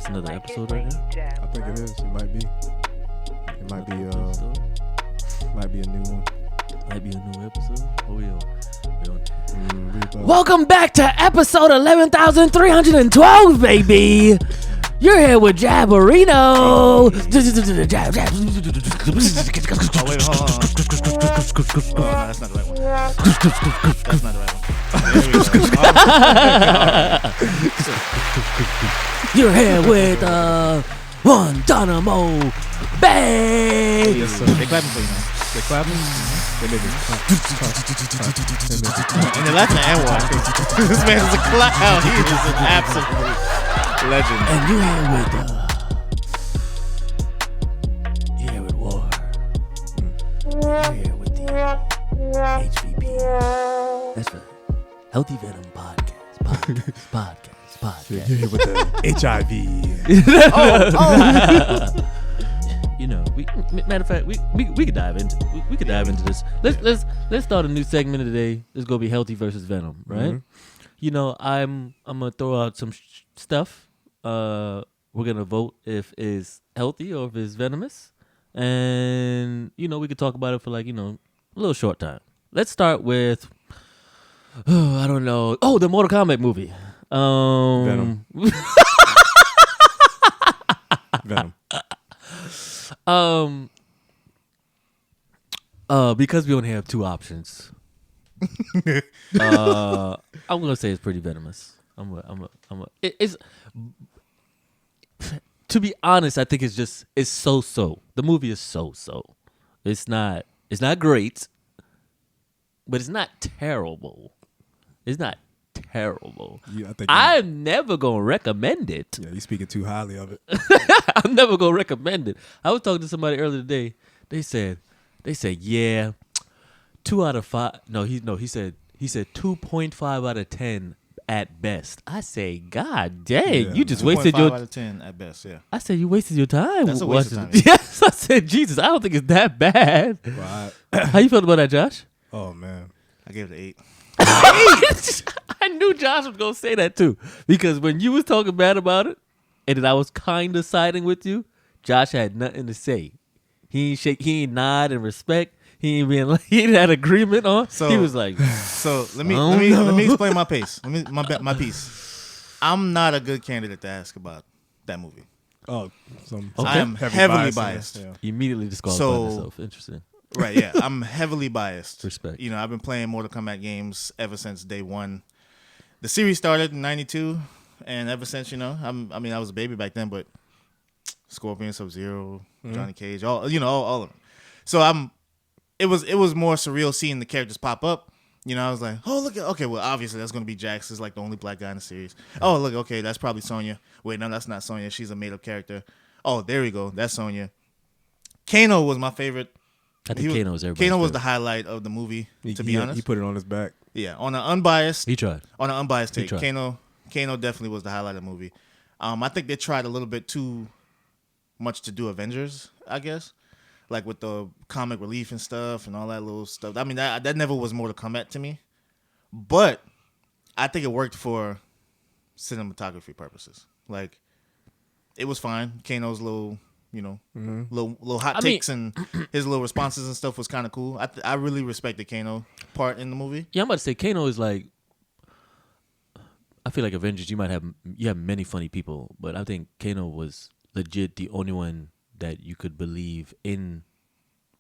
That's another episode right now? I think it is. It might be. It might be a new one. Might be a new episode. Oh, we on. Welcome back to episode 11,312, baby. You're here with Jabberino. Oh, wait, hold on. Oh, no, that's not the right one. That's not the right one. You're here with one Dynamo Bay. Yes, sir. They clapping for you now. They clapping? They make it And they're laughing at Anwar. This man is a clown. He is an absolute legend. And you're here with War. You're here with the HVP. That's the Healthy Venom podcast. You're here with the HIV. You know, matter of fact, we could dive into this. Let's start a new segment of today. It's gonna be Healthy versus Venom, right? Mm-hmm. You know, I'm gonna throw out some stuff. We're gonna vote if it's healthy or if it's venomous, and you know we could talk about it for like a little short time. Let's start with I don't know. Oh, the Mortal Kombat movie. Venom. Venom. Because we only have two options. I'm gonna say it's pretty venomous. It's to be honest, I think it's so. The movie is so. It's not great, but it's not terrible. It's not terrible. Yeah, I think I'm never gonna recommend it. you're speaking too highly of it. I'm never gonna recommend it. I was talking to somebody earlier today. They said, yeah, 2 out of 5. He said 2.5 out of 10 at best. I say, God dang, Yeah. you just wasted your. 2.5 out of 10 at best, yeah. I said you wasted your time. That's a waste of watching time, it. Yes, I said Jesus. I don't think it's that bad. Well, How you felt about that, Josh? oh man. I gave it an 8. I knew Josh was gonna say that too, because when you was talking bad about it, and then I was kind of siding with you, Josh had nothing to say. He ain't shake, he ain't nod in respect. He ain't been he ain't had agreement on. So- he was like, So let me Oh, explain my pace. My piece. I'm not a good candidate to ask about that movie. Oh, some I am heavy heavily bias in biased. there. immediately disqualified So- himself. Interesting. Right, yeah. I'm heavily biased. Respect. You know, I've been playing Mortal Kombat games ever since day one. The series started in 92, and ever since, I was a baby back then, but Scorpion, Sub-Zero, Johnny Cage, all of them. So it was more surreal seeing the characters pop up. I was like, oh, look, okay, well, obviously that's going to be Jax, is like the only black guy in the series. Oh, look, okay, that's probably Sonya. Wait, no, that's not Sonya. She's a made-up character. Oh, there we go. That's Sonya. Kano was my favorite. I think Kano was everybody. Kano was the highlight of the movie, to be honest. He put it on his back. Yeah, on an unbiased He tried. take, tried. Kano definitely was the highlight of the movie. I think they tried a little bit too much to do Avengers, I guess, like with the comic relief and stuff and all that little stuff. I mean, that never was Mortal Kombat to me, but I think it worked for cinematography purposes. Like, it was fine. Kano's little, little hot takes and his little responses and stuff was kind of cool. I really respect the Kano part in the movie. Yeah, I'm about to say Kano is like. I feel like Avengers, you have many funny people, but I think Kano was legit the only one that you could believe in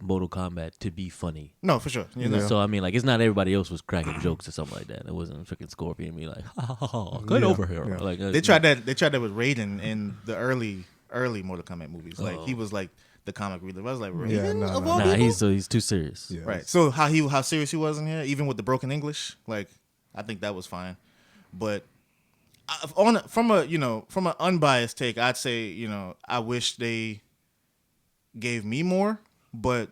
Mortal Kombat to be funny. No, for sure. So I mean, like, it's not everybody else was cracking jokes or something like that. It wasn't freaking Scorpion be like, get over here. Yeah. Like They tried that. They tried that with Raiden in the early Mortal Kombat movies. Like, he was like the comic relief. I was like, Raiden? Yeah, no, of no. all Nah, people? he's too serious. Yeah. Right. So how serious he was in here, even with the broken English, like, I think that was fine. But from an unbiased take, I'd say, I wish they gave me more, but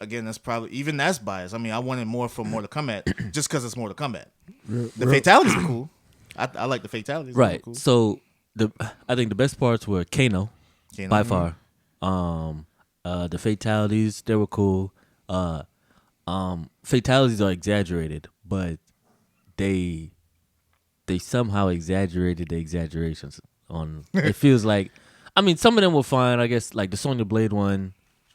again, that's biased. I mean, I wanted more from Mortal Kombat just because it's Mortal Kombat. The fatalities were cool. I like the fatalities. They were Right. cool. So I think the best parts were Kano by far. The fatalities, they were cool. Fatalities are exaggerated, but they somehow exaggerated the exaggerations on. It feels like, I mean, some of them were fine. I guess like the Sonya Blade one,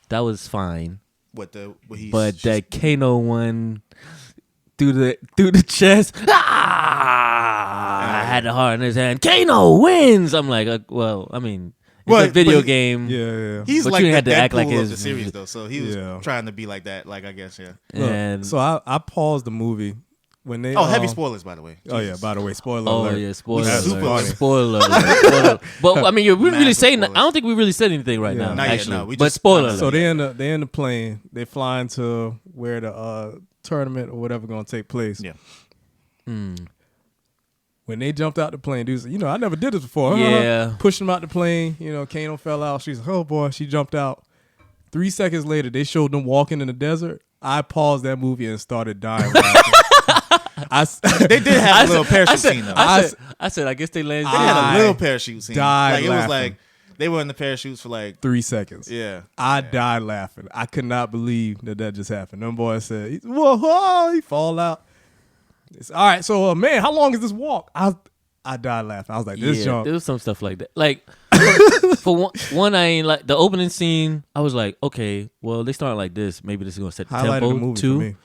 that was fine. But that Kano one through the chest, I had the heart in his hand. Kano wins. I'm like, well, I mean, it's a video game. Yeah. He's but like you the had to Deadpool act like of his the series though, so he was trying to be like that. Like I guess, yeah. And So I paused the movie when they. Heavy spoilers, by the way. Oh yeah, Jesus. by the way, spoiler alert. yeah, spoiler That's alert. funny. Spoiler alert. But I mean, we really Massive saying. I spoilers. don't think we really said anything right Yeah. now. Not yet, actually, no. We but just spoiler kinda- alert. So they in the plane. They flying to where the tournament or whatever going to take place. Yeah. When they jumped out the plane, dude said, I never did this before. Yeah. Pushed him out the plane. Kano fell out. She's like, oh boy, she jumped out. 3 seconds later, they showed them walking in the desert. I paused that movie and started dying. They did have a little parachute scene though. I said, I guess they landed. They had a little I parachute scene. died Like it was laughing. like they were in the parachutes for like 3 seconds. yeah. I died laughing. I could not believe that just happened. Them boys said, whoa, he fall out. It's, all right, so man, how long is this walk? I died laughing. I was like, this jump. There was some stuff like that. Like for one, I ain't like the opening scene. I was like, okay, well, they start like this. Maybe this is gonna set the Highlighted tempo the movie too.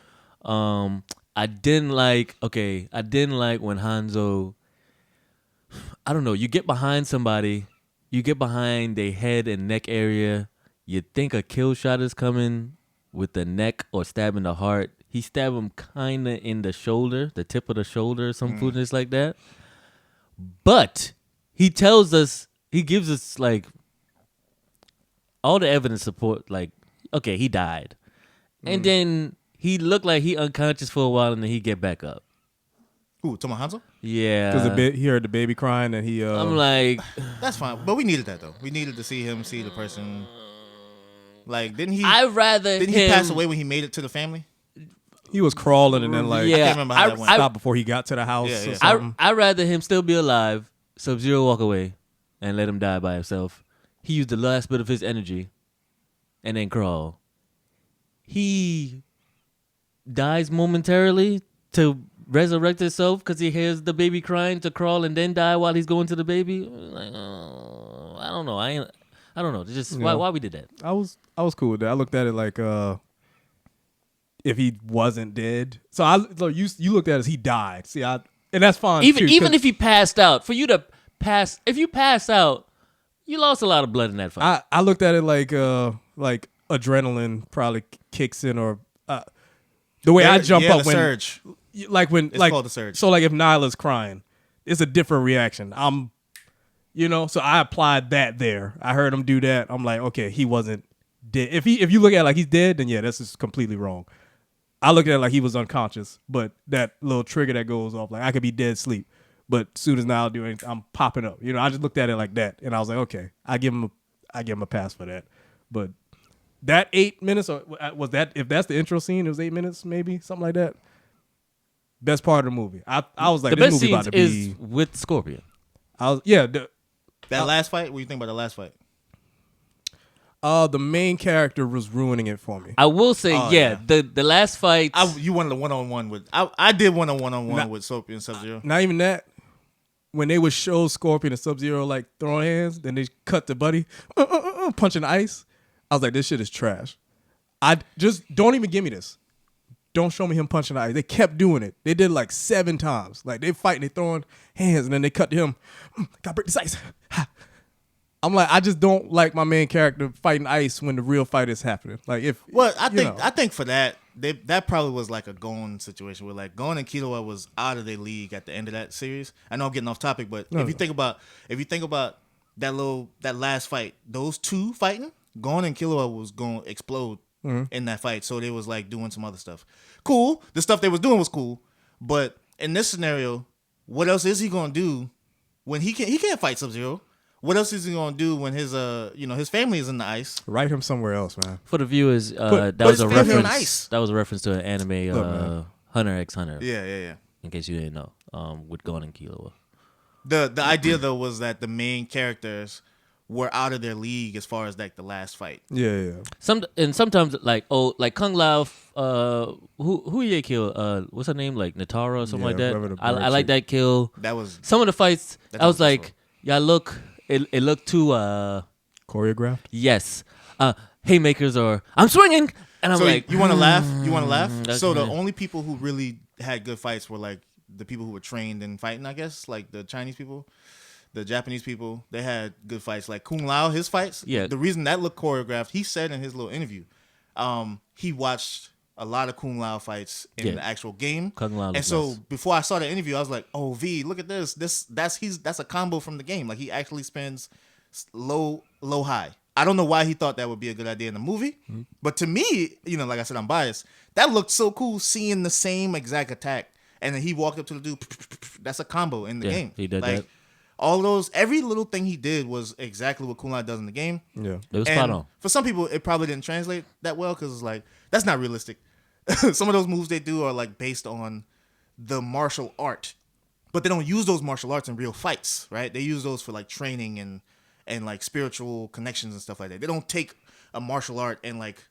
for me. I didn't like when Hanzo. I don't know. You get behind somebody, you get behind their head and neck area. You think a kill shot is coming with the neck or stabbing the heart. He stabbed him kind of in the shoulder, the tip of the shoulder, some foodness like that. But he tells us, he gives us like all the evidence support, like, okay, he died. And then he looked like he unconscious for a while and then he get back up. Who, Hanzo? Yeah. Because he heard the baby crying and he. I'm like, That's fine. But we needed that though. We needed to see the person. Like, didn't he didn't he pass away when he made it to the family? he was crawling and then like Yeah. I can't remember how that went. stopped before he got to the house. Yeah, Or yeah. something. I'd rather him still be alive, Sub-Zero walk away, and let him die by himself. He used the last bit of his energy and then crawl. He dies momentarily to resurrect himself because he hears the baby crying to crawl and then die while he's going to the baby. Like, I don't know. I don't know. It's just why we did that. I was cool with that. I looked at it like if he wasn't dead. So you looked at it as he died. See, and that's fine. Even too, even if he passed out, for you to pass, if you pass out, you lost a lot of blood in that fight. I looked at it like adrenaline probably kicks in or the way I jump up the when surge. like when It's like called the surge. So like if Nyla's crying, it's a different reaction. So I applied that there. I heard him do that. I'm like, okay, he wasn't dead. If you look at it like he's dead, then yeah, that's just completely wrong. I looked at it like he was unconscious, but that little trigger that goes off, like I could be dead asleep, but as soon as Nile do anything, I'm popping up. I just looked at it like that, and I was like, okay, I give him a pass for that. But that 8 minutes, or was that, if that's the intro scene, it was 8 minutes, maybe something like that. Best part of the movie. I was like, the this best movie scenes about to is be. with Scorpion. That last fight, what do you think about the last fight? The main character was ruining it for me. I will say, yeah. the last fight. You wanted a one-on-one with I did want a one-on-one with Scorpion and Sub-Zero. Not even that. When they would show Scorpion and Sub-Zero like throwing hands, then they cut to Buddy punching the ice. I was like, this shit is trash. I just don't even give me this. Don't show me him punching the ice. They kept doing it. They did it like 7 times. Like they fighting, they throwing hands, and then they cut to him. Gotta break this ice. I'm like, I just don't like my main character fighting ice when the real fight is happening. Like I think for that that probably was like a Gon situation where like Gon and Killua was out of their league at the end of that series. I know I'm getting off topic, but if you think about that last fight, those two fighting, Gon and Killua was going to explode in that fight. So they was like doing some other stuff. Cool. The stuff they was doing was cool, but in this scenario, what else is he going to do when he can't fight Sub-Zero? What else is he gonna do when his his family is in the ice? Write him somewhere else, man. For the viewers, that but was a it's family on reference. ice. That was a reference to an anime, man. Hunter x Hunter. Yeah. In case you didn't know, with Gon and Killua. The idea though was that the main characters were out of their league as far as like the last fight. Yeah. Sometimes like Kung Lao, who he kill? What's her name? Like Natara or something like whoever that. the I bird like chick. that kill. That was Some of the fights, That I was was like, peaceful. y'all look. It looked too. Choreographed. Yes. Haymakers or I'm swinging, and I'm So like, you want to laugh? You want to laugh? that's So the me. only people who really had good fights were like the people who were trained in fighting, I guess, like the Chinese people, the Japanese people. They had good fights. Like Kung Lao, his fights. Yeah. The reason that looked choreographed, he said in his little interview, he watched a lot of Kung Lao fights in the actual game. Kung Lao and looks so nice. before I saw the interview, I was like, "Oh, V, look at this. That's a combo from the game. Like he actually spins low high." I don't know why he thought that would be a good idea in the movie, but to me, like I said, I'm biased. That looked so cool seeing the same exact attack, and then he walked up to the dude. That's a combo in the Yeah, game. he did like, that. All those, every little thing he did was exactly what Kung Lao does in the game. Yeah. It was And spot on. for some people, it probably didn't translate that well because it's like that's not realistic. Some of those moves they do are like based on the martial art, but they don't use those martial arts in real fights, right? They use those for like training and like spiritual connections and stuff like that. They don't take a martial art and like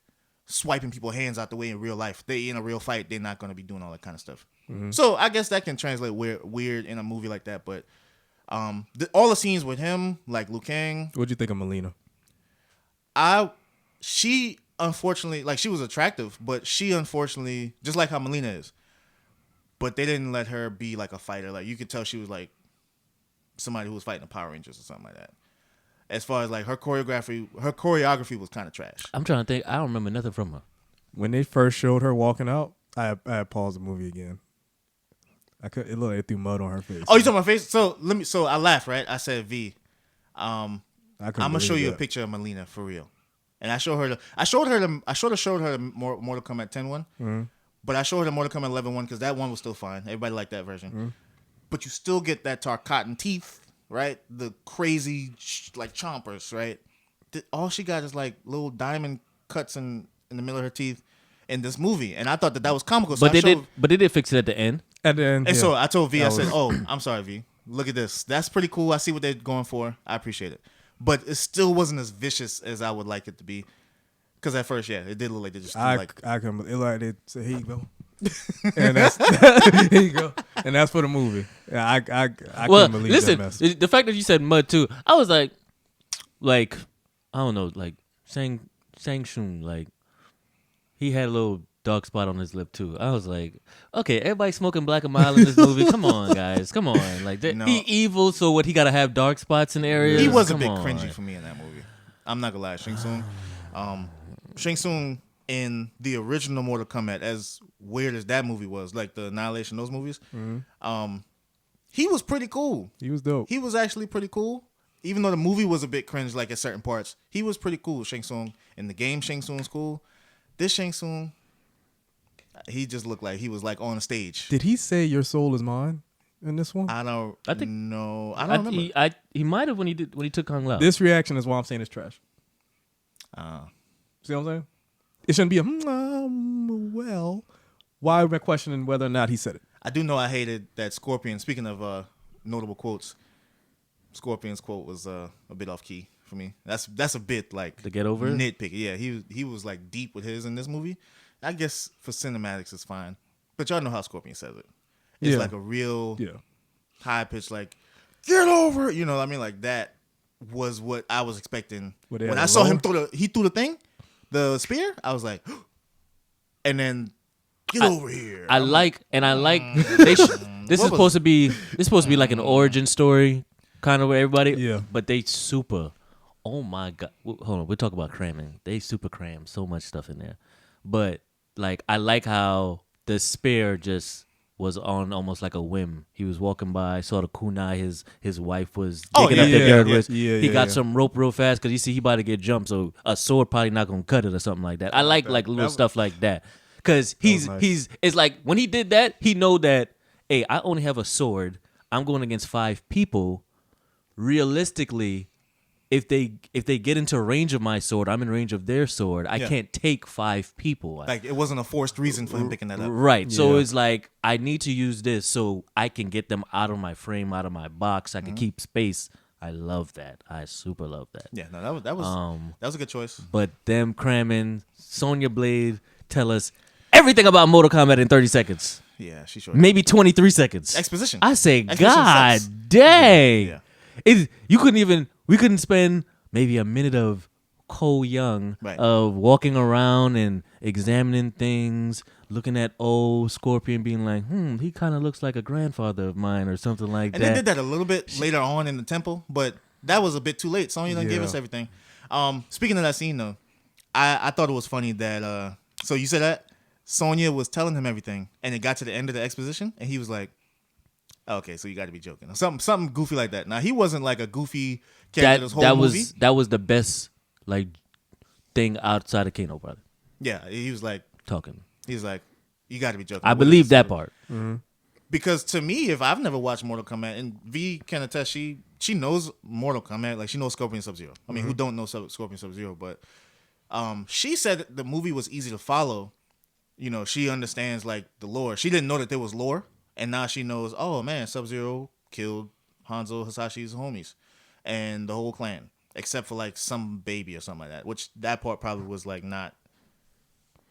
swiping people's hands out the way in real life. They in a real fight, they're not going to be doing all that kind of stuff. So I guess that can translate weird in a movie like that. But all the scenes with him, like Liu Kang, What'd you think of Melina? she unfortunately, like she was attractive, but she unfortunately, just like how Melina is, but they didn't let her be like a fighter. Like you could tell she was like somebody who was fighting the Power Rangers or something like that. As far as like her choreography was kind of trash. I'm trying to think. I don't remember nothing from her. When they first showed her walking out, I had paused the movie again. It looked like they threw mud on her face. Oh, you talking about face? So I laughed, right? I said V. I I'm gonna show you a that. picture of Melina for real. And I showed her the Mortal Kombat 10 one. Mm-hmm. But I showed her the Mortal Kombat 11 one because that one was still fine. Everybody liked that version. Mm-hmm. But you still get that Tarkatan teeth, right? The crazy like chompers, right? All she got is like little diamond cuts in the middle of her teeth in this movie, and I thought that was comical. So But they did fix it at the end. And then, And yeah. so I told V, I That said, was- "Oh, I'm sorry, V. Look at this. That's pretty cool. I see what they're going for. I appreciate it, but it still wasn't as vicious as I would like it to be. Because at first, yeah, it did look like they just threw, I can. It like they say, "Here you go," and that's here you go, and that's for the movie. Yeah, I Well, couldn't believe listen, that mess. the fact that you said mud too, I was like I don't know, like Sang Shun, like he had a little dark spot on his lip too. I was like, okay, everybody smoking black and mild in this movie. Come on, guys, come on. Like No. he evil, so what? He got to have dark spots in areas. He was a Come bit on. cringy for me in that movie. I'm not gonna lie, Shang Tsung. Shang Tsung in the original Mortal Kombat, as weird as that movie was, like the Annihilation, those movies, he was pretty cool. He was dope. He was actually pretty cool. Even though the movie was a bit cringe, like at certain parts, he was pretty cool. Shang Tsung in the game, Shang Tsung's cool. This Shang Tsung, he just looked like he was like on a stage. Did he say your soul is mine in this one? I don't think- know. I don't remember. He might have when he took Kung Lao. This reaction is why I'm saying it's trash. See what I'm saying? It shouldn't be a well. Why am I questioning whether or not he said it? I do know I hated that Scorpion. Speaking of notable quotes, Scorpion's quote was a bit off key for me. That's a bit like To get over it? nitpicky. Yeah, he was like deep with his in this movie. I guess for cinematics it's fine, but y'all know how Scorpion says it. It's Yeah. like a real Yeah. high pitch, like get over it. You know what I mean? Like that was what I was expecting What, they when had I a saw him lower? threw the thing, the spear. I was like, and then get over here. I like they this is supposed to be like an origin story kind of with everybody. Yeah. But they super. Oh my god! Hold on, we're talking about cramming. They super cram so much stuff in there, but like I like how the spear just was on almost like a whim. He was walking by, saw the kunai his wife was digging yeah, up the yeah, dirt yeah, with. yeah, He yeah, got yeah. some rope real fast because he about to get jumped, so a sword probably not gonna cut it or something like that. I like little stuff like that because nice. it's like when he did that, he know that hey, I only have a sword. I'm going against 5 people. Realistically, if they get into range of my sword, I'm in range of their sword. I Yeah. can't take 5 people. like it wasn't a forced reason for him picking that up. Right. So Yeah. it's like I need to use this so I can get them out of my frame, out of my box. I can keep space. I love that. I super love that. Yeah, no, that was a good choice. But them cramming Sonya Blade tell us everything about Mortal Kombat in 30 seconds. Yeah, she sure. Maybe 23 seconds. Exposition. I say, Exposition God sucks. dang. Yeah. we couldn't spend maybe a minute of Cole Young Right. of walking around and examining things, looking at old Scorpion, being like, he kind of looks like a grandfather of mine or something like And that. they did that a little bit later on in the temple, but that was a bit too late. Sonya done gave Yeah. us everything. Speaking of that scene though, I thought it was funny that so you said that Sonya was telling him everything, and it got to the end of the exposition, and he was like, "Okay, so you got to be joking," or something goofy like that. Now he wasn't like a goofy character this whole movie. That was the best like thing outside of Kano, brother. Yeah, he was like, Talking. he's like, "You got to be joking." I What is believe this? that part. Because to me, if I've never watched Mortal Kombat, and V can attest, she knows Mortal Kombat, like she knows Scorpion Sub-Zero. I mean, who don't know Scorpion Sub-Zero? But she said the movie was easy to follow. You know, she understands like the lore. She didn't know that there was lore, and now she knows. Oh man, Sub-Zero killed Hanzo Hasashi's homies, and the whole clan, except for like some baby or something like that. Which that part probably was like not.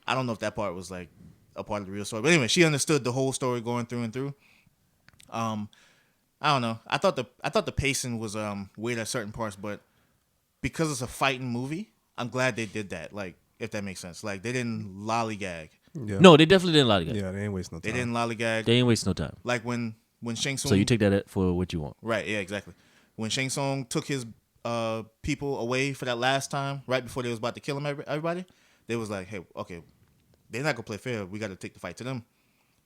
I don't know if that part was like a part of the real story. But anyway, she understood the whole story going through and through. I don't know. I thought the pacing was weird at certain parts, but because it's a fighting movie, I'm glad they did that. Like, if that makes sense. Like, they didn't lollygag. Yeah. No, they definitely didn't lie to Yeah, they ain't wasting no They time. didn't lollygag. They ain't waste no time. Like when Shang Tsung. So you take that for what you want. Right. Yeah. Exactly. When Shang Tsung took his people away for that last time, right before they was about to kill him, everybody, they was like, "Hey, okay, they're not gonna play fair. We got to take the fight to them."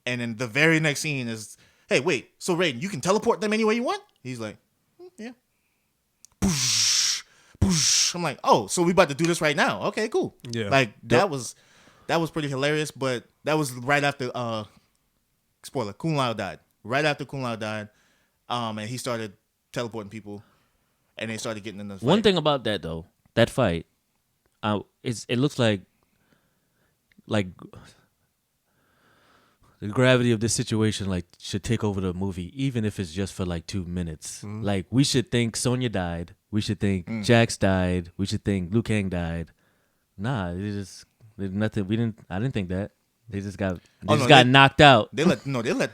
And then the very next scene is, "Hey, wait, so Raiden, you can teleport them any way you want?" He's like, "Yeah." Poosh, poosh. I'm like, "Oh, so we about to do this right now? Okay, cool." Yeah. Like that was pretty hilarious, but that was right after spoiler, Kung Lao died. Right after Kung Lao died, and he started teleporting people, and they started getting in the fight. One thing about that though, that fight, it looks like the gravity of this situation like should take over the movie, even if it's just for like 2 minutes. Like we should think Sonya died, we should think Jax died, we should think Liu Kang died. Nah, there's nothing. I didn't think that. They just got knocked out. They let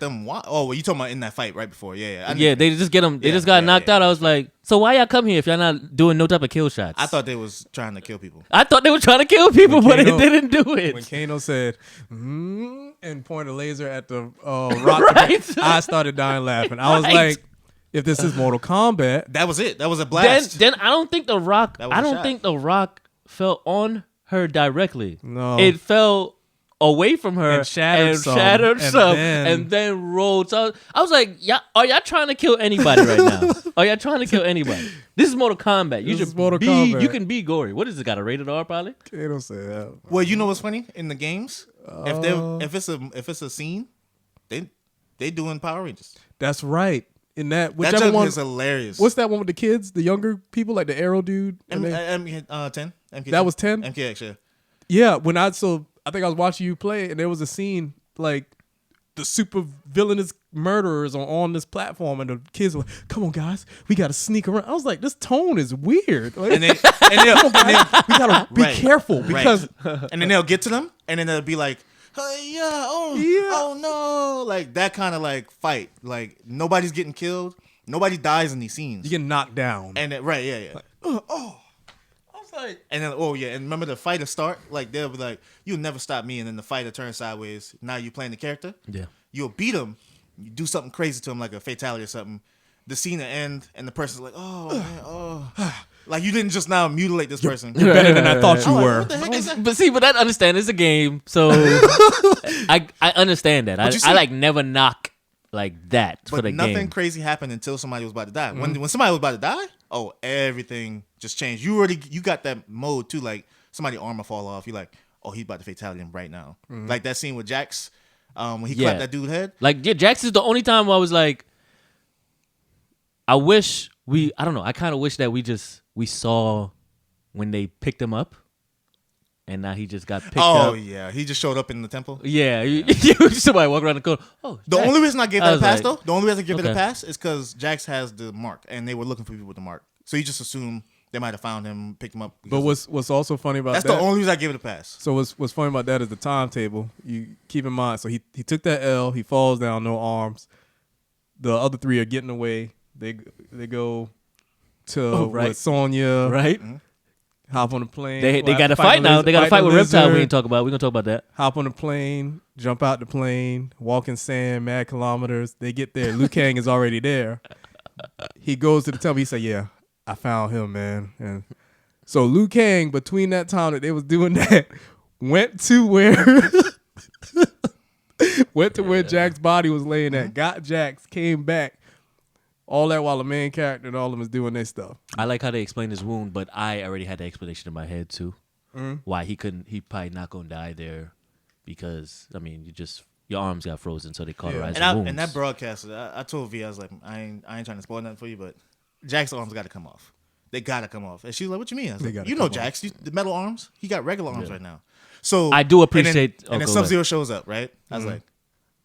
them watch. Oh, well, you talking about in that fight right before? Yeah. Yeah, they just get them. They just got knocked out. I was like, so why y'all come here if y'all not doing no type of kill shots? I thought they was trying to kill people. I thought they were trying to kill people, but Kano- they didn't do it. When Kano said, and pointed a laser at the rock, Right. I started dying laughing. I was Right. like, if this is Mortal Kombat, That was it. That was a blast. Then I don't think the Rock. That was I a don't shot. think the Rock fell on her directly. No. It fell away from her And shattered some, and then rolled. So I was like, are y'all trying to kill anybody right now? Are y'all trying to kill anybody? This is Mortal Kombat. This is Mortal Kombat. You can be gory. What is it? Got a rated R probably? Kano said that. Well, you know what's funny in the games? If it's a scene, they doing Power Rangers. That's right. In that, That whichever joke one is hilarious. What's that one with the kids, the younger people, like the Arrow dude? And they- MK10? That was 10? MKX, yeah. yeah, I think I was watching you play, and there was a scene like the super villainous murderers are on this platform, and the kids were, "Come on, guys, we gotta sneak around." I was like, "This tone is weird." Like, And they'll we gotta be Right. careful Right. because and then they'll get to them, and then they'll be like, oh no, like that kind of like fight. Like nobody's getting killed, nobody dies in these scenes. you get knocked down. And then, right, yeah. I was like, and then and remember the fighter start, like they'll be like, "You'll never stop me," and then the fighter turns sideways. Now you playing the character. Yeah. You'll beat him. You do something crazy to him, like a fatality or something. The scene will end, and the person's like, "Oh man, oh." Like you didn't just now mutilate this person. You're better than I thought you I'm like, were. what the heck is that? But I understand it's a game, so I understand that. But you see- I like never knock like that for But the nothing game. crazy happened until somebody was about to die. When somebody was about to die, everything just changed. You got that mode too. Like somebody armor fall off, you're like, "Oh, he's about to fatality him right now." Like that scene with Jax, when he clapped that dude's head. Like Jax is the only time where I was like, I don't know. I kind of wish that we saw when they picked him up, and now he just got picked up. Oh yeah, he just showed up in the temple. Yeah, somebody walk around the corner. Oh, The Jax. only reason I gave I that a was pass like, though, the only reason I give it a okay. pass is because Jax has the mark, and they were looking for people with the mark. So you just assume they might have found him, picked him up. But what's also funny about that's that? the only reason I give it a pass. So what's funny about that is the timetable. You keep in mind. So he took that L. He falls down, no arms. The other three are getting away. They go to right. with Sonya. Right? Hop on the plane. They Well, got to fight fight the now. lizard- They got to fight fight the with Reptile. We lizard, ain't talk about. We're gonna talk about that. Hop on the plane, jump out the plane, walk in sand, mad kilometers. They get there. Liu Kang is already there. He goes to the temple. He said, "Yeah, I found him, man." And so Liu Kang, between that time that they was doing that, went to where Jack's body was laying at. Got Jax, came back. All that while the main character and all of them is doing their stuff. I like how they explained his wound, but I already had the explanation in my head too. Why he probably not gonna die there, because I mean, your arms got frozen, so they cauterized the wounds. And that broadcast, I told V, I was like, I ain't trying to spoil nothing for you, but Jack's arms got to come off. They got to come off. And she was like, what you mean? I was like, you know Jax, the metal arms? He got regular arms right now. So I do appreciate. And then go Sub-Zero ahead. shows up, right? I was like,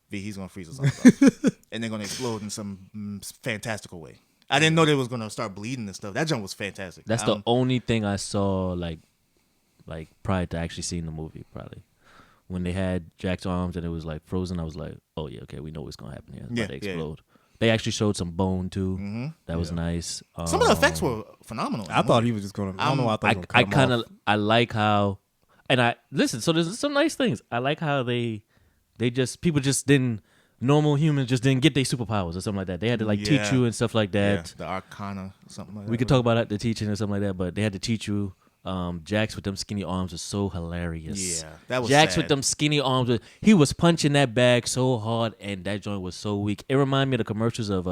V, he's going to freeze us all. And they're going to explode in some fantastical way. I didn't know they was going to start bleeding and stuff. That jump was fantastic. That's the only thing I saw like prior to actually seeing the movie, probably. When they had Jack's arms and it was like frozen, I was like, oh yeah, okay, we know what's gonna happen here. It's about to explode. They actually showed some bone too. That was nice. Some of the effects were phenomenal. I thought he was just going to. I don't know. I thought he was I gonna cut kind him of I like how, and I listen. So there's some nice things. I like how they people just didn't, normal humans just didn't get their superpowers or something like that. They had to teach you and stuff like that. The Arcana, something like that. We could talk about the teaching or something like that, but they had to teach you. Jax with them skinny arms was so hilarious. Yeah, that was Jax sad. with them skinny arms. He was punching that bag so hard, and that joint was so weak. It reminded me of the commercials of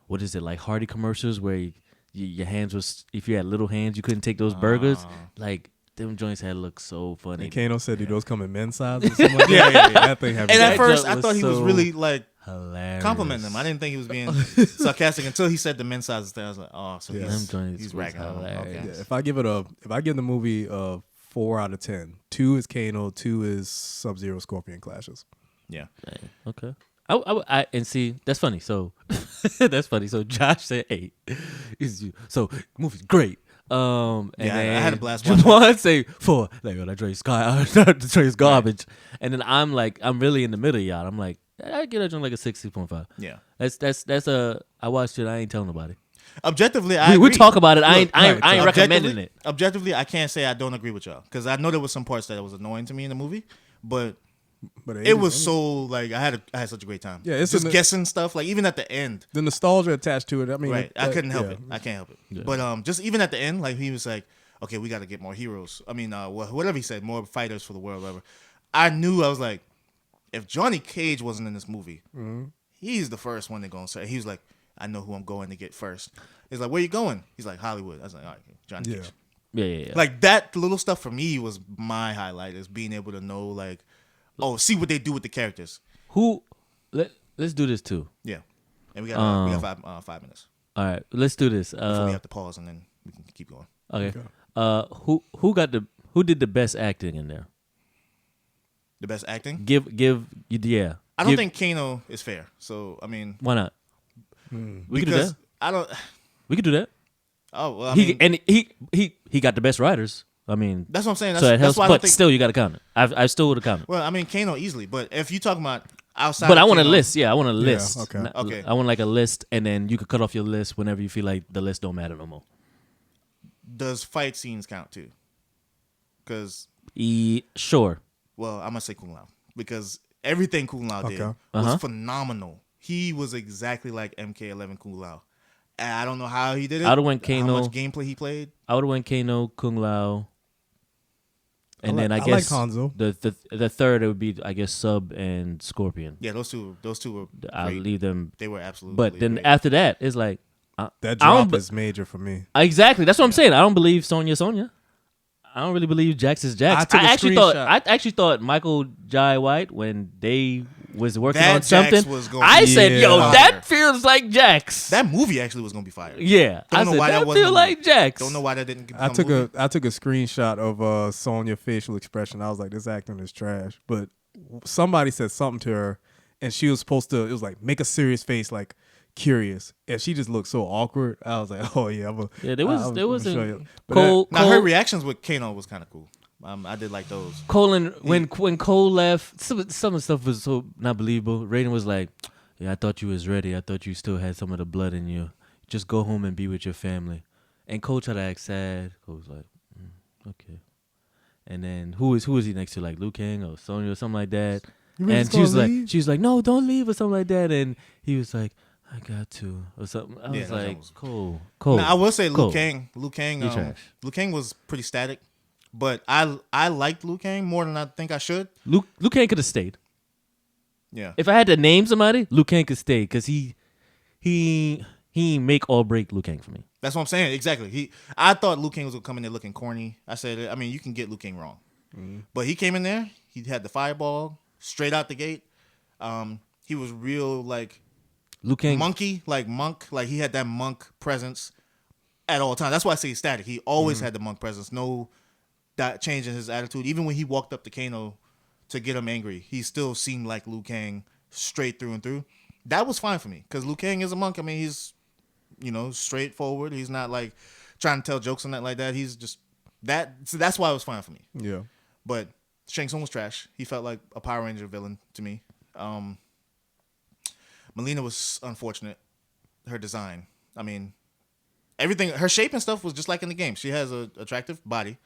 what is it, like Hardy commercials where your hands was, if you had little hands, you couldn't take those burgers. Like them joints had looked so funny. And Kano said, "Do those come in men's size?" Or something like that? That thing had. And That at first, joke I thought was he was so really like hilarious. complimenting him. I didn't think he was being sarcastic until he said the men's sizes thing. I was like, oh, so Yeah. he's Them joints was ragging on him. hilarious. Okay. Yeah, if I give the movie a 4 out of 10, 2 is Kano, 2 is Sub-Zero Scorpion clashes. Yeah. Okay. I and see, that's funny. So that's funny. So Josh said 8. So movie's great. And Yeah, I then had a blast watching Juwan say 4. Like, oh, that joint's garbage. And then I'm like, I'm really in the middle, y'all. I'm like, I get that joint like a 6.5. Yeah. That's I watched it. I ain't telling nobody. Objectively, I We agree. talk about it. I Look, ain't recommending it. Objectively, I can't say I don't agree with y'all because I know there was some parts that was annoying to me in the movie, but it was so like I had such a great time. Yeah, it's just in the- guessing stuff. Like even at the end, The nostalgia attached to it. I mean, right? I couldn't help yeah. it. I can't help it. But just even at the end, like he was like, "Okay, we got to get more heroes." I mean, whatever he said, more fighters for the world, whatever. I knew I was like, if Johnny Cage wasn't in this movie, he's the first one they're gonna say. He was like, "I know who I'm going to get first." He's like, "Where you going?" He's like, "Hollywood." I was like, "All right, Johnny Yeah. Cage." Yeah. Like that little stuff for me was my highlight, is being able to know like, oh, see what they do with the characters. Let's do this too. Yeah, and we got 5 minutes All right, let's do this. before we have to pause, and then we can keep going. Okay. Who did the best acting in there? The best acting? Yeah. I don't think Kano is fair. So I mean, Why not? We could do because that. I don't. We could do that. Oh well, I mean, He got the best writers. I mean, that's what I'm saying. so it That's helps. why I don't But think. still, you got to count it. I still would have counted. Well, I mean, Kano easily, but if you talking about outside, But of I want a Kano- list. Yeah, I want a list. okay. Okay. I want like a list, and then you could cut off your list whenever you feel like the list don't matter no more. Does fight scenes count too? Because Sure. well, I'm gonna say Kung Lao because everything Kung Lao did Okay. was phenomenal. He was exactly like MK11 Kung Lao. And I don't know how he did it. I would've went How Kano. much gameplay he played. I would have went Kano, Kung Lao, and then I like guess Hanzo. the third it would be, I guess, Sub and Scorpion. Yeah, those two were. I'll great. leave them. They were absolutely. But then great. after that, it's like That I drop don't- is major for me. exactly. That's what I'm saying. I don't believe Sonya. I don't really believe Jax is Jax. I took a I screenshot. actually thought Michael Jai White, when they was working That on Jax something, was gonna I be said, "Yo, fire. that feels like Jax." that movie actually was gonna be fire. Yeah, Don't I know said why that that wasn't feel a like movie. Jax. Don't know why that didn't. I become a movie. took a screenshot of Sonya's facial expression. I was like, this acting is trash. But somebody said something to her, and she was supposed to. It was like, make a serious face, like curious, and she just looked so awkward. I was like, oh yeah, Yeah, there was I'ma show a you. But Cole. Now her reactions with Kano was kind of cool. I did like those. Cole and when Cole left, some of the stuff was so not believable. Raiden was like, "Yeah, I thought you was ready. I thought you still had some of the blood in you. just go home and be with your family. And Cole tried to act sad. Cole was like, okay. And then who is he next to? Like Liu Kang or Sonya or something like that. really And just gonna leave? she was like, no, don't leave or something like that. And he was like, I got to or something. I Yeah, was that like, was- Cole. Now, I will say Cole. Liu Kang. You trash. Liu Kang was pretty static, but I liked Liu Kang more than I think I should. Liu Kang could have stayed. Yeah. If I had to name somebody, Liu Kang could stay because he make or break Liu Kang for me. That's what I'm saying. Exactly. I thought Liu Kang was gonna come in there looking corny. I said, I mean, you can get Liu Kang wrong, but he came in there. He had the fireball straight out the gate. He was real like Liu Kang. monkey, like monk. Like he had that monk presence at all times. That's why I say he's static. He always had the monk presence. No that change in his attitude. Even when he walked up to Kano to get him angry, he still seemed like Liu Kang straight through and through. That was fine for me because Liu Kang is a monk. I mean, he's straightforward. He's not like trying to tell jokes and that like that. He's just that. So that's why it was fine for me. Yeah. But Shang Tsung was trash. He felt like a Power Ranger villain to me. Melina was unfortunate. Her design. I mean, everything. Her shape and stuff was just like in the game. She has a attractive body,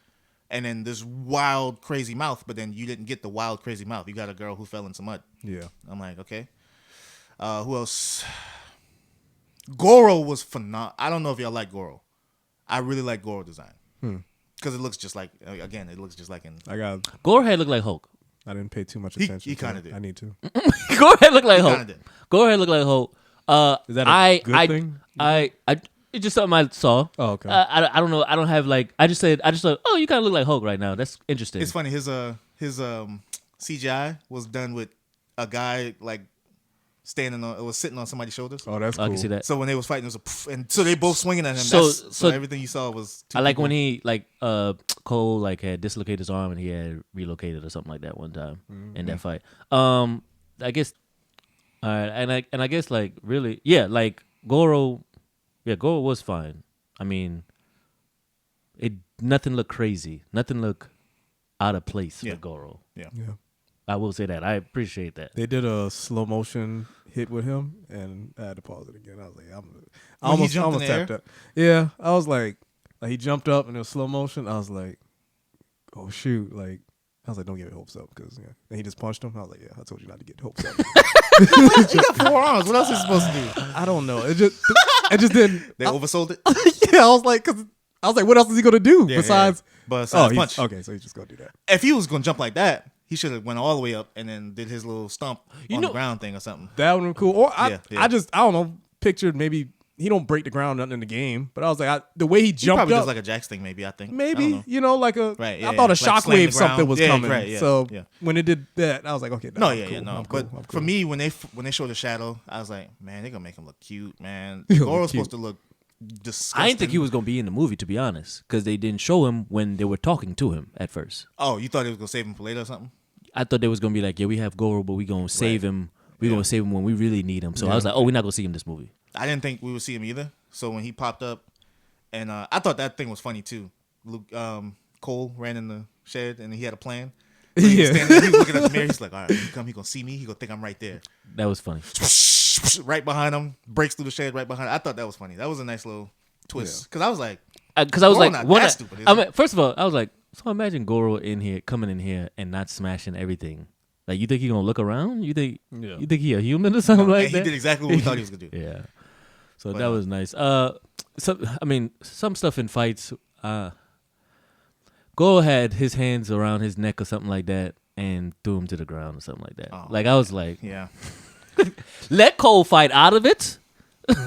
and then this wild, crazy mouth. But then you didn't get the wild, crazy mouth. You got a girl who fell in some mud. Yeah. I'm like, okay. Who else? Goro was phenomenal. I don't know if y'all like Goro. I really like Goro design because it looks just like it looks just like in. Gore head looked like Hulk. I didn't pay too much He attention. kinda to it. did. I need to. Gore head looked like He Hulk. kinda did. Gore head looked like Hulk. Is that a good thing? It's just something I saw. Oh, okay. I don't know. I don't have like. I just thought, oh, you kind of look like Hulk right now. That's interesting. It's funny. His CGI was done with a guy like sitting on somebody's shoulders. Oh, that's cool. I can see that. So when they was fighting, it was a poof, and so they both swinging at him. So- So so- everything you saw was. Two I like people. when he Cole had dislocated his arm and he had relocated or something like that one time in that fight. I guess. All right, and I guess really, Goro was fine. I mean, nothing looked crazy, nothing looked out of place Yeah. with Goro. Yeah. Yeah. I will say that. I appreciate that. They did a slow motion hit with him, and I had to pause it again. I was like, I When he jumped in the tapped up. Yeah, I was like he jumped up and it was slow motion. I was like, oh shoot, I was like, don't get your hopes up because and he just punched him. I was like, yeah, I told you not to get hopes up. You got 4 arms. What else is he supposed to do? I don't know. It just didn't. They oversold it. Yeah, I was like, what else is he gonna do besides? Besides he's- punch. Okay, so he's just gonna do that. If he was gonna jump like that, he should have went all the way up and then did his little stomp on the ground thing or something. That would have been cool. Or I Yeah. I don't know. Pictured maybe he don't break the ground nothing in the game, but I was like, the way he He jumped probably up, does like a Jax thing, maybe. I think maybe I don't know. like a. Right, I yeah, thought a yeah. Like slam the shockwave something ground. was Yeah, coming. right, yeah, So yeah. when it did that, I was like, okay, No, I'm yeah, cool, yeah, no. I'm But cool. for me, when they showed the shadow, I was like, man, they're gonna make him look cute, man. He'll look Goro's cute. supposed to look disgusting. I didn't think he was gonna be in the movie, to be honest, because they didn't show him when they were talking to him at first. Oh, you thought he was gonna save him for later or something? I thought they was gonna be like, yeah, we have Goro, but we gonna save him. We gonna save him when we really need him. So I was like, oh, we're not gonna see him this movie. I didn't think we would see him either. So when he popped up, and I thought that thing was funny too. Cole ran in the shed and he had a plan. When he was Yeah. standing there, he was looking at the mirror. He's like, all right, when he come, he gonna see me. He gonna think I'm right there. That was funny. Right behind him, breaks through the shed right behind him. I thought that was funny. That was a nice little twist. Because I was like, Because I was Goro like, not one, that stupid, is I he? mean, first of all, I was like, so imagine Goro coming in here and not smashing everything. Like, you think he gonna look around? You think he a human or something like and that? he did exactly what we thought he was gonna do. Yeah. So But, that was nice. Some stuff in fights. Goro had his hands around his neck or something like that and threw him to the ground or something like that. Oh, I was like, Yeah. let Cole fight out of it.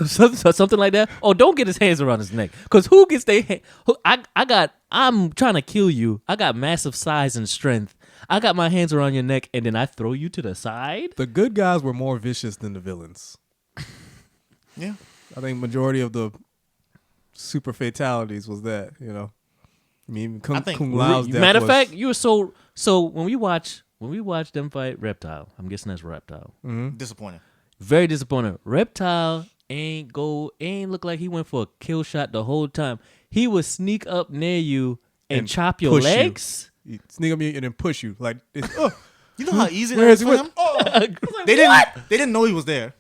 Something like that. Or don't get his hands around his neck. Because who gets their hand? I'm trying to kill you. I got massive size and strength. I got my hands around your neck and then I throw you to the side. The good guys were more vicious than the villains. Yeah. I think majority of the super fatalities was that, I mean, I think- Kung Lao's death Matter of was- fact, you were so when we watch them fight Reptile, I'm guessing that's Reptile. Disappointing. Very disappointed. Reptile ain't look like he went for a kill shot the whole time. He would sneak up near you and chop your push you. legs. He sneak on me and then push you like, You know how easy Where that is is he? for him? They didn't know he was there.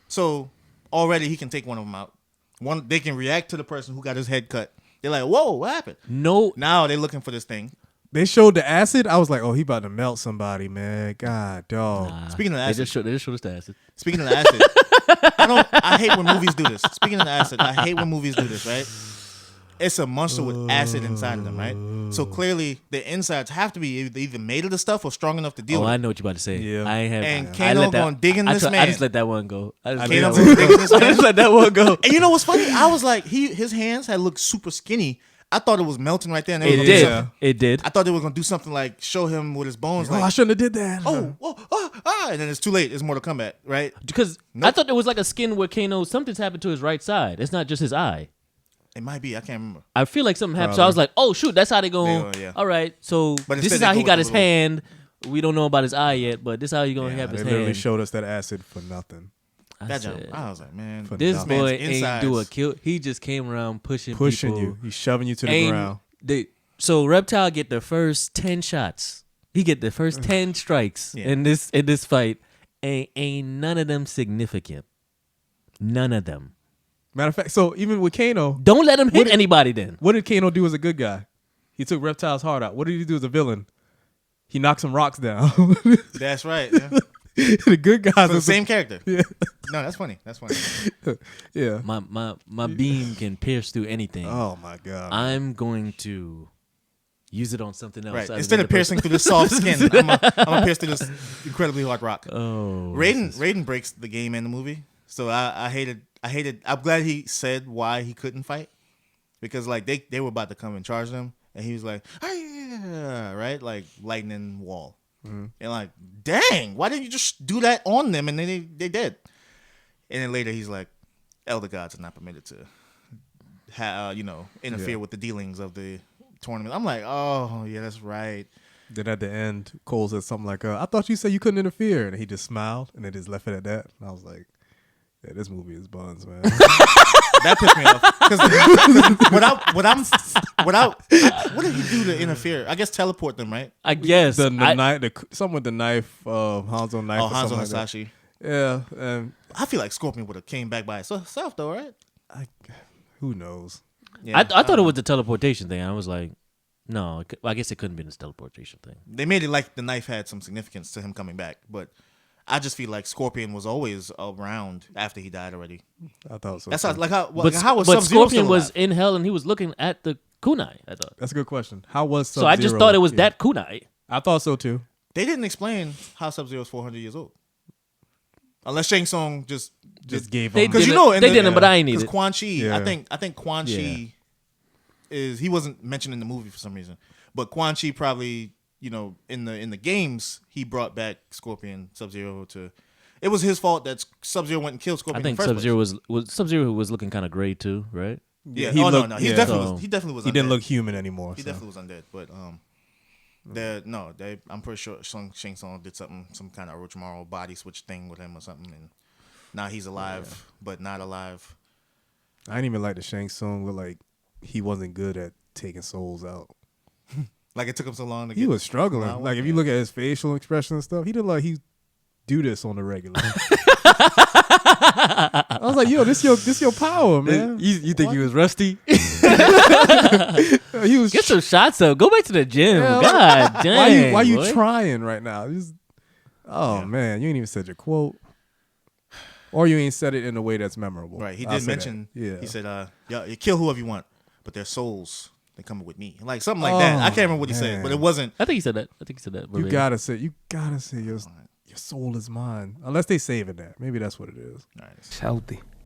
So already he can take one of them out. They can react to the person who got his head cut. They're like, whoa, what happened? No, Now they're looking for this thing. They showed the acid. I was like, oh, he about to melt somebody, man. God, dog. Speaking of they acid, just showed us the acid. Speaking of the acid, I hate when movies do this. Speaking of the acid, I hate when movies do this, right? It's a monster with acid inside of them, right? So clearly the insides have to be either made of the stuff or strong enough to deal Oh, with I it. know what you're about to say. Yeah. I have. And I Kano let that- gonna dig in this I man. just let that one go. I just let Kano that gonna one dig go. in this I man. just let that one go. And you know what's funny? I was like, his hands had looked super skinny. I thought it was melting right there. And they were It gonna do did. something. It did. I thought they were gonna do something like show him with his bones, Oh, I like, shouldn't have did that. and then it's too late. It's Mortal Kombat, right? Because I thought there was like a skin where Kano, something's happened to his right side. It's not just his eye. It might be. I can't remember. I feel like something happened. So I was like, oh, shoot, that's how they going. Yeah. All right. So But this instead is they how go he with got the his little- hand. We don't know about his eye yet, but this is how he going to have They his literally hand. showed us that acid for nothing. I That said, jump. I was like, man, For this nothing. boy man's ain't do a insides. kill. He just came around pushing Pushing people. you. He's shoving you to the Ain't ground. so Reptile get the first 10 shots. He get the first 10 strikes Yeah. in this fight. Ain't none of them significant. None of them. Matter of fact, so even with Kano, Don't let him hit did- anybody then. what did Kano do as a good guy? He took Reptile's heart out. What did he do as a villain? He knocked some rocks down. that's right. Yeah. The good guys For are the same character. Yeah. No, that's funny. That's funny. Yeah. My beam can pierce through anything. Oh my god. I'm going to use it on something else. Right. other Instead than of the piercing person. through the soft skin, I'm gonna pierce through this incredibly hard rock. Oh, Raiden breaks the game and the movie. So I hated. I'm glad he said why he couldn't fight, because like they were about to come and charge them, and he was like, "Ah," right, like lightning wall, and like, dang, why didn't you just do that on them? And then they did. And then later he's like, elder gods are not permitted to, interfere with the dealings of the tournament. I'm like, oh yeah, that's right. Then at the end, Cole said something like, I thought you said you couldn't interfere. And he just smiled and then just left it at that. And I was like, yeah, this movie is buns, man. That pissed me off. Because what did he do to interfere? I guess teleport them, right? I guess Something with the knife, Hanzo knife. Oh, or Hanzo something like that. Hasashi. Yeah, and I feel like Scorpion would have came back by itself, though, right? who knows? I thought it was the teleportation thing. I was like, no, I guess it couldn't be this teleportation thing. They made it like the knife had some significance to him coming back, but I just feel like Scorpion was always around after he died already. I thought so. That's too. how But was but Sub-Zero Scorpion still was alive? in hell and he was looking at the kunai. I thought. That's a good question. How was So I just Sub-Zero? thought it was Yeah. that kunai. I thought so too. They didn't explain how Sub-Zero is 400 years old, unless Shang Tsung just Gave They him. because didn't- you know they didn't, but I ain't need because it. Quan Chi. Yeah. I think Quan Chi he wasn't mentioned in the movie for some reason, but Quan Chi probably in the games he brought back Scorpion Sub-Zero to. It was his fault that Sub-Zero went and killed Scorpion. I think in the first Sub-Zero Sub-Zero was looking kind of gray too, right? place. Yeah. He Oh looked- no. He yeah. definitely So- was. He definitely was. He didn't undead. look human anymore. He so. definitely was undead, but I'm pretty sure Shang Tsung did some kind of Orochimaru body switch thing with him or something, and now he's alive but not alive. I didn't even like the Shang Tsung. Look like he wasn't good at taking souls out. Like it took him so long to He get. was struggling. Wow, Like if you yeah. look at his facial expression and stuff, he didn't like he do this on the regular. I was like, yo, this your power, man. You think he was rusty? He was. Get some shots up. Go back to the gym. Yeah, God dang. why you boy. trying right now? Man, you ain't even said your quote, or you ain't said it in a way that's memorable. Right, he I'll did say mention. that. Yeah, He said, "Yeah, you kill whoever you want, but their souls they coming with me." Like something like that. I can't remember what he said, man. but it wasn't. I think he said that. you gotta say your soul is mine. Unless they saving that, maybe that's what it is. All right, It's healthy.